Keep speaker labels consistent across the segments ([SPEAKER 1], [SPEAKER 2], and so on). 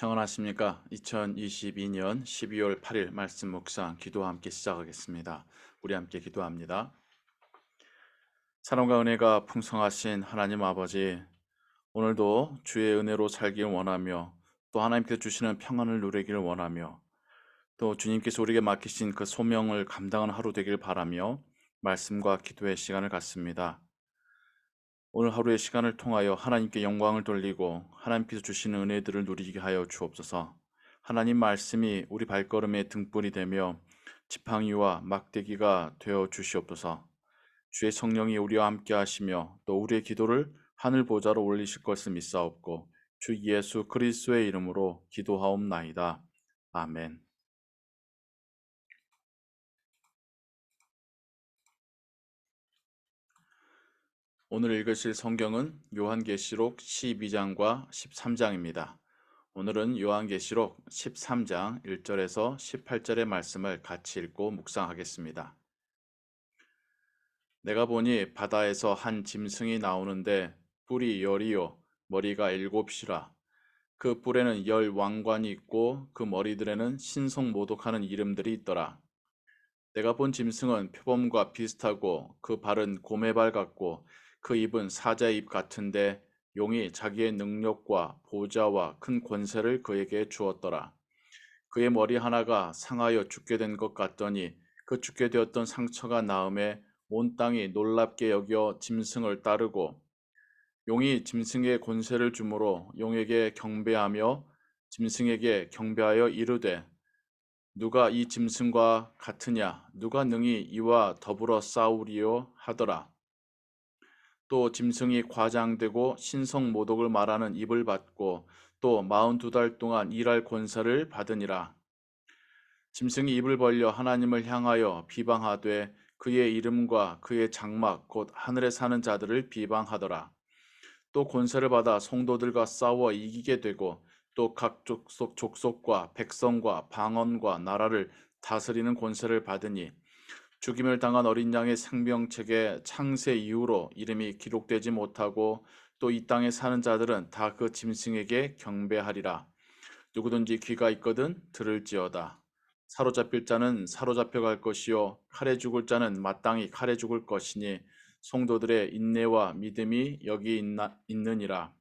[SPEAKER 1] 평안하십니까? 2022년 12월 8일 말씀 묵상 기도와 함께 시작하겠습니다. 우리 함께 기도합니다. 사랑과 은혜가 풍성하신 하나님 아버지, 오늘도 주의 은혜로 살길 원하며 또 하나님께서 주시는 평안을 누리기를 원하며 또 주님께서 우리에게 맡기신 그 소명을 감당하는 하루 되길 바라며 말씀과 기도의 시간을 갖습니다. 오늘 하루의 시간을 통하여 하나님께 영광을 돌리고 하나님께서 주시는 은혜들을 누리게 하여 주옵소서. 하나님 말씀이 우리 발걸음의 등불이 되며 지팡이와 막대기가 되어 주시옵소서. 주의 성령이 우리와 함께 하시며 또 우리의 기도를 하늘 보좌로 올리실 것을 믿사옵고 주 예수 그리스도의 이름으로 기도하옵나이다. 아멘. 오늘 읽으실 성경은 요한계시록 12장과 13장입니다. 오늘은 요한계시록 13장 1절에서 18절의 말씀을 같이 읽고 묵상하겠습니다. 내가 보니 바다에서 한 짐승이 나오는데 뿔이 열이요 머리가 일곱이라. 그 뿔에는 열 왕관이 있고 그 머리들에는 신성모독하는 이름들이 있더라. 내가 본 짐승은 표범과 비슷하고 그 발은 곰의 발 같고 그 입은 사자의 입 같은데 용이 자기의 능력과 보좌와 큰 권세를 그에게 주었더라. 그의 머리 하나가 상하여 죽게 된 것 같더니 그 죽게 되었던 상처가 나음에 온 땅이 놀랍게 여겨 짐승을 따르고 용이 짐승의 권세를 주므로 용에게 경배하며 짐승에게 경배하여 이르되 누가 이 짐승과 같으냐 누가 능히 이와 더불어 싸우리요 하더라. 또 짐승이 과장되고 신성모독을 말하는 입을 받고 또 42달 동안 일할 권세를 받으니라. 짐승이 입을 벌려 하나님을 향하여 비방하되 그의 이름과 그의 장막 곧 하늘에 사는 자들을 비방하더라. 또 권세를 받아 성도들과 싸워 이기게 되고 또 각 족속과 백성과 방언과 나라를 다스리는 권세를 받으니 죽임을 당한 어린 양의 생명책에 창세 이후로 이름이 기록되지 못하고 또 이 땅에 사는 자들은 다 그 짐승에게 경배하리라. 누구든지 귀가 있거든 들을지어다. 사로잡힐 자는 사로잡혀 갈 것이요 칼에 죽을 자는 마땅히 칼에 죽을 것이니 성도들의 인내와 믿음이 여기 있느니라.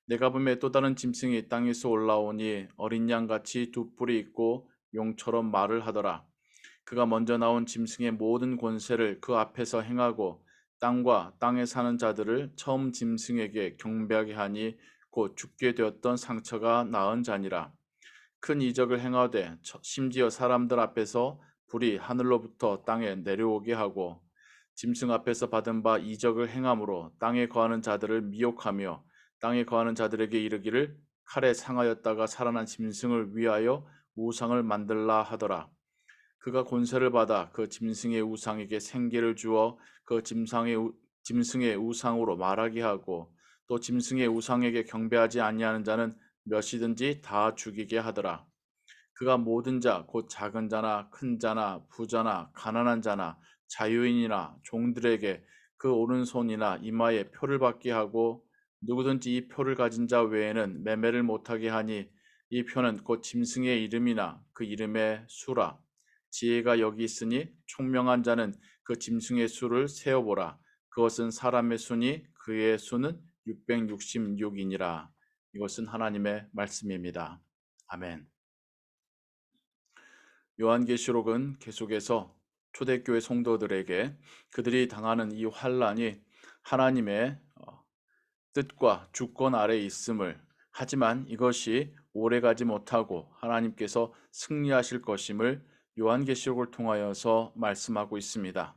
[SPEAKER 1] 내가 보매 또 다른 짐승이 땅에서 올라오니 어린 양같이 두 뿔이 있고 용처럼 말을 하더라. 그가 먼저 나온 짐승의 모든 권세를 그 앞에서 행하고 땅과 땅에 사는 자들을 처음 짐승에게 경배하게 하니 곧 죽게 되었던 상처가 나은 자니라. 큰 이적을 행하되 심지어 사람들 앞에서 불이 하늘로부터 땅에 내려오게 하고 짐승 앞에서 받은 바 이적을 행함으로 땅에 거하는 자들을 미혹하며 땅에 거하는 자들에게 이르기를 칼에 상하였다가 살아난 짐승을 위하여 우상을 만들라 하더라. 그가 권세를 받아 그 짐승의 우상에게 생기를 주어 그 짐승의 우상으로 말하게 하고 또 짐승의 우상에게 경배하지 아니하는 자는 몇이든지 다 죽이게 하더라. 그가 모든 자, 곧 작은 자나 큰 자나 부자나 가난한 자나 자유인이나 종들에게 그 오른손이나 이마에 표를 받게 하고 누구든지 이 표를 가진 자 외에는 매매를 못하게 하니 이 표는 곧 짐승의 이름이나 그 이름의 수라. 지혜가 여기 있으니 총명한 자는 그 짐승의 수를 세어보라. 그것은 사람의 수니 그의 수는 666이니라. 이것은 하나님의 말씀입니다. 아멘. 요한계시록은 계속해서 초대교회 성도들에게 그들이 당하는 이 환란이 하나님의 뜻과 주권 아래 있음을, 하지만 이것이 오래가지 못하고 하나님께서 승리하실 것임을 요한계시록을 통하여서 말씀하고 있습니다.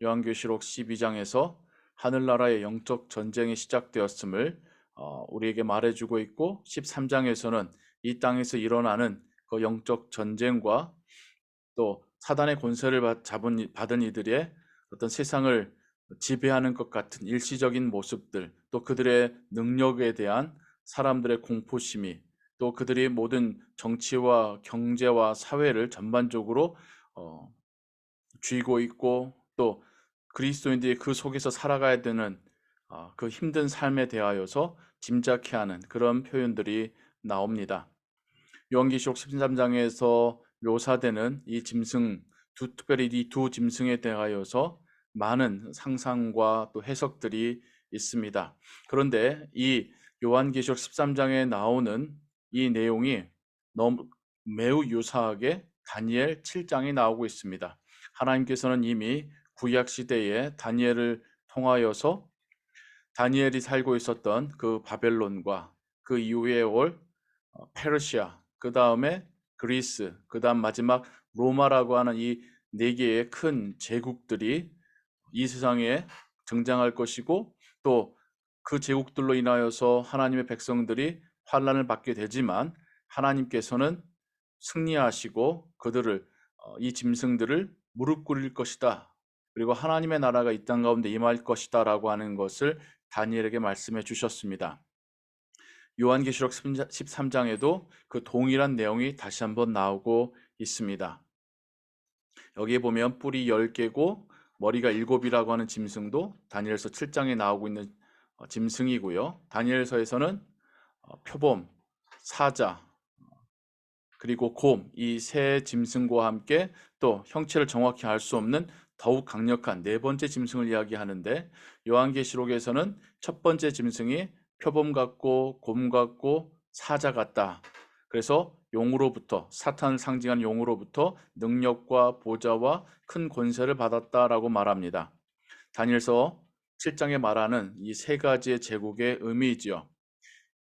[SPEAKER 1] 요한계시록 12장에서 하늘나라의 영적 전쟁이 시작되었음을 우리에게 말해주고 있고, 13장에서는 이 땅에서 일어나는 그 영적 전쟁과 또 사단의 권세를 받은 이들의 어떤 세상을 지배하는 것 같은 일시적인 모습들, 또 그들의 능력에 대한 사람들의 공포심이, 또 그들이 모든 정치와 경제와 사회를 전반적으로 쥐고 있고, 또 그리스도인들이 그 속에서 살아가야 되는 그 힘든 삶에 대하여서 짐작해 하는 그런 표현들이 나옵니다. 요한계시록 13장에서 묘사되는 이 짐승, 특별히 이 두 짐승에 대하여서 많은 상상과 또 해석들이 있습니다. 그런데 이 요한계시록 13장에 나오는 이 내용이 너무 매우 유사하게 다니엘 7장에 나오고 있습니다. 하나님께서는 이미 구약 시대에 다니엘을 통하여서 다니엘이 살고 있었던 그 바벨론과 그 이후에 올 페르시아, 그 다음에 그리스, 그 다음 마지막 로마라고 하는 이 네 개의 큰 제국들이 이 세상에 등장할 것이고, 또 그 제국들로 인하여서 하나님의 백성들이 환난을 받게 되지만 하나님께서는 승리하시고 그들을 이 짐승들을 무릎 꿇일 것이다. 그리고 하나님의 나라가 이 땅 가운데 임할 것이다 라고 하는 것을 다니엘에게 말씀해 주셨습니다. 요한계시록 13장에도 그 동일한 내용이 다시 한번 나오고 있습니다. 여기에 보면 뿔이 10개고 머리가 7이라고 하는 짐승도 다니엘서 7장에 나오고 있는 짐승이고요. 다니엘서에서는 표범, 사자, 그리고 곰, 이 세 짐승과 함께 또 형체를 정확히 알 수 없는 더욱 강력한 네 번째 짐승을 이야기하는데, 요한계시록에서는 첫 번째 짐승이 표범 같고 곰 같고 사자 같다. 그래서 용으로부터, 사탄을 상징하는 용으로부터 능력과 보좌와 큰 권세를 받았다라고 말합니다. 다니엘서 7장에 말하는 이 세 가지의 제국의 의미이지요.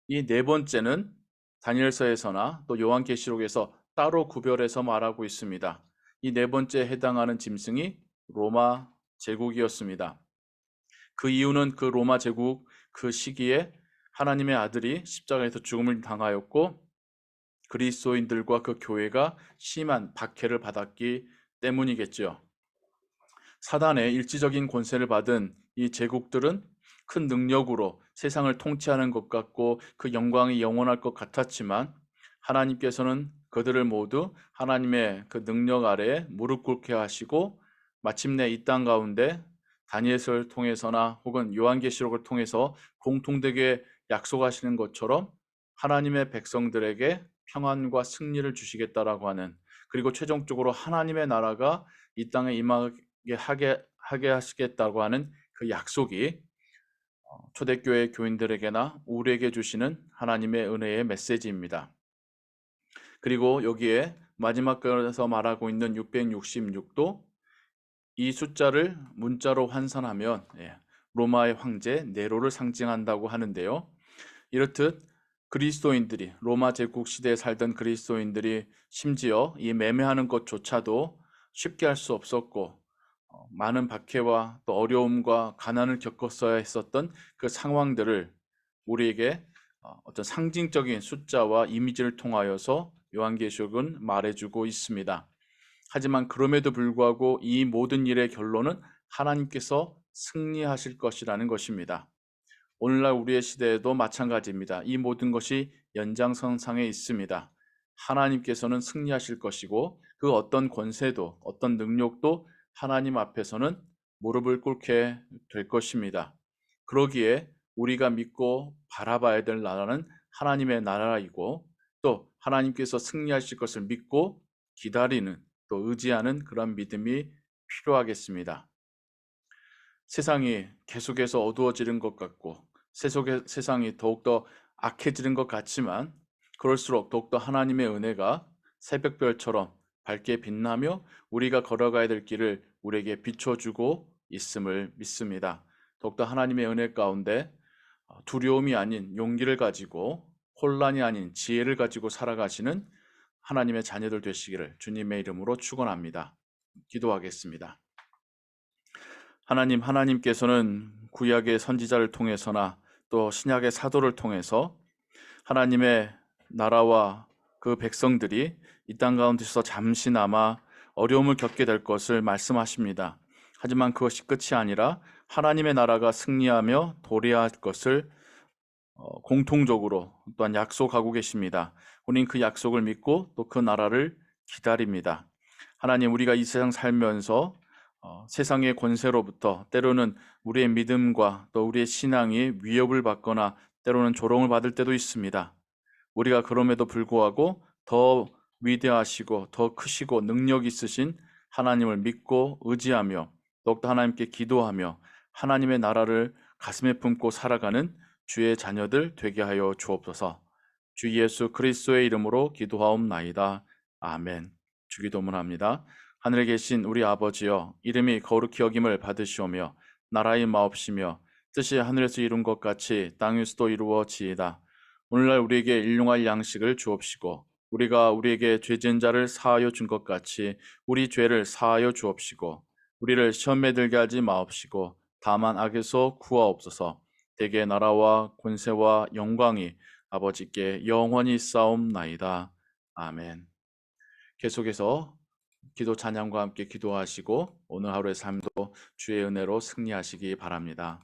[SPEAKER 1] 이 네 번째는 다니엘서에서나 또 요한계시록에서 따로 구별해서 말하고 있습니다. 이 네 번째에 해당하는 짐승이 로마 제국이었습니다. 그 이유는 그 로마 제국 그 시기에 하나님의 아들이 십자가에서 죽음을 당하였고 그리스도인들과 그 교회가 심한 박해를 받았기 때문이겠죠. 사단의 일시적인 권세를 받은 이 제국들은 큰 능력으로 세상을 통치하는 것 같고 그 영광이 영원할 것 같았지만, 하나님께서는 그들을 모두 하나님의 그 능력 아래에 무릎 꿇게 하시고 마침내 이 땅 가운데 다니엘서를 통해서나 혹은 요한계시록을 통해서 공통되게 약속하시는 것처럼 하나님의 백성들에게 평안과 승리를 주시겠다라고 하는, 그리고 최종적으로 하나님의 나라가 이 땅에 임하게 하게 하시겠다고 하는 그 약속이 초대교회 교인들에게나 우리에게 주시는 하나님의 은혜의 메시지입니다. 그리고 여기에 마지막 글에서 말하고 있는 666도 이 숫자를 문자로 환산하면 로마의 황제 네로를 상징한다고 하는데요. 이렇듯 그리스도인들이, 로마 제국 시대에 살던 그리스도인들이 심지어 이 매매하는 것조차도 쉽게 할 수 없었고 많은 박해와 또 어려움과 가난을 겪었어야 했었던 그 상황들을 우리에게 어떤 상징적인 숫자와 이미지를 통하여서 요한계시록은 말해주고 있습니다. 하지만 그럼에도 불구하고 이 모든 일의 결론은 하나님께서 승리하실 것이라는 것입니다. 오늘날 우리의 시대에도 마찬가지입니다. 이 모든 것이 연장선상에 있습니다. 하나님께서는 승리하실 것이고 그 어떤 권세도 어떤 능력도 하나님 앞에서는 무릎을 꿇게 될 것입니다. 그러기에 우리가 믿고 바라봐야 될 나라는 하나님의 나라이고, 또 하나님께서 승리하실 것을 믿고 기다리는, 또 의지하는 그런 믿음이 필요하겠습니다. 세상이 계속해서 어두워지는 것 같고 세상이 더욱더 악해지는 것 같지만, 그럴수록 더욱더 하나님의 은혜가 새벽별처럼 밝게 빛나며 우리가 걸어가야 될 길을 우리에게 비춰주고 있음을 믿습니다. 더욱더 하나님의 은혜 가운데 두려움이 아닌 용기를 가지고, 혼란이 아닌 지혜를 가지고 살아가시는 하나님의 자녀들 되시기를 주님의 이름으로 축원합니다. 기도하겠습니다. 하나님께서는 구약의 선지자를 통해서나 또 신약의 사도를 통해서 하나님의 나라와 그 백성들이 이 땅 가운데서 잠시나마 어려움을 겪게 될 것을 말씀하십니다. 하지만 그것이 끝이 아니라 하나님의 나라가 승리하며 도래할 것을 공통적으로 또한 약속하고 계십니다. 우리는 그 약속을 믿고 또 그 나라를 기다립니다. 하나님, 우리가 이 세상 살면서 세상의 권세로부터 때로는 우리의 믿음과 또 우리의 신앙이 위협을 받거나 때로는 조롱을 받을 때도 있습니다. 우리가 그럼에도 불구하고 더 위대하시고 더 크시고 능력 있으신 하나님을 믿고 의지하며 더욱더 하나님께 기도하며 하나님의 나라를 가슴에 품고 살아가는 주의 자녀들 되게 하여 주옵소서. 주 예수 그리스도의 이름으로 기도하옵나이다. 아멘. 주기도문합니다. 하늘에 계신 우리 아버지여, 이름이 거룩히 여김을 받으시오며 나라의 마옵시며 뜻이 하늘에서 이룬 것 같이 땅에서도 이루어지이다. 오늘날 우리에게 일용할 양식을 주옵시고 우리가 우리에게 죄 지은 자를 사하여 준 것 같이 우리 죄를 사하여 주옵시고 우리를 시험에 들게 하지 마옵시고 다만 악에서 구하옵소서. 대개 나라와 권세와 영광이 아버지께 영원히 싸움나이다. 아멘. 계속해서 기도 찬양과 함께 기도하시고 오늘 하루의 삶도 주의 은혜로 승리하시기 바랍니다.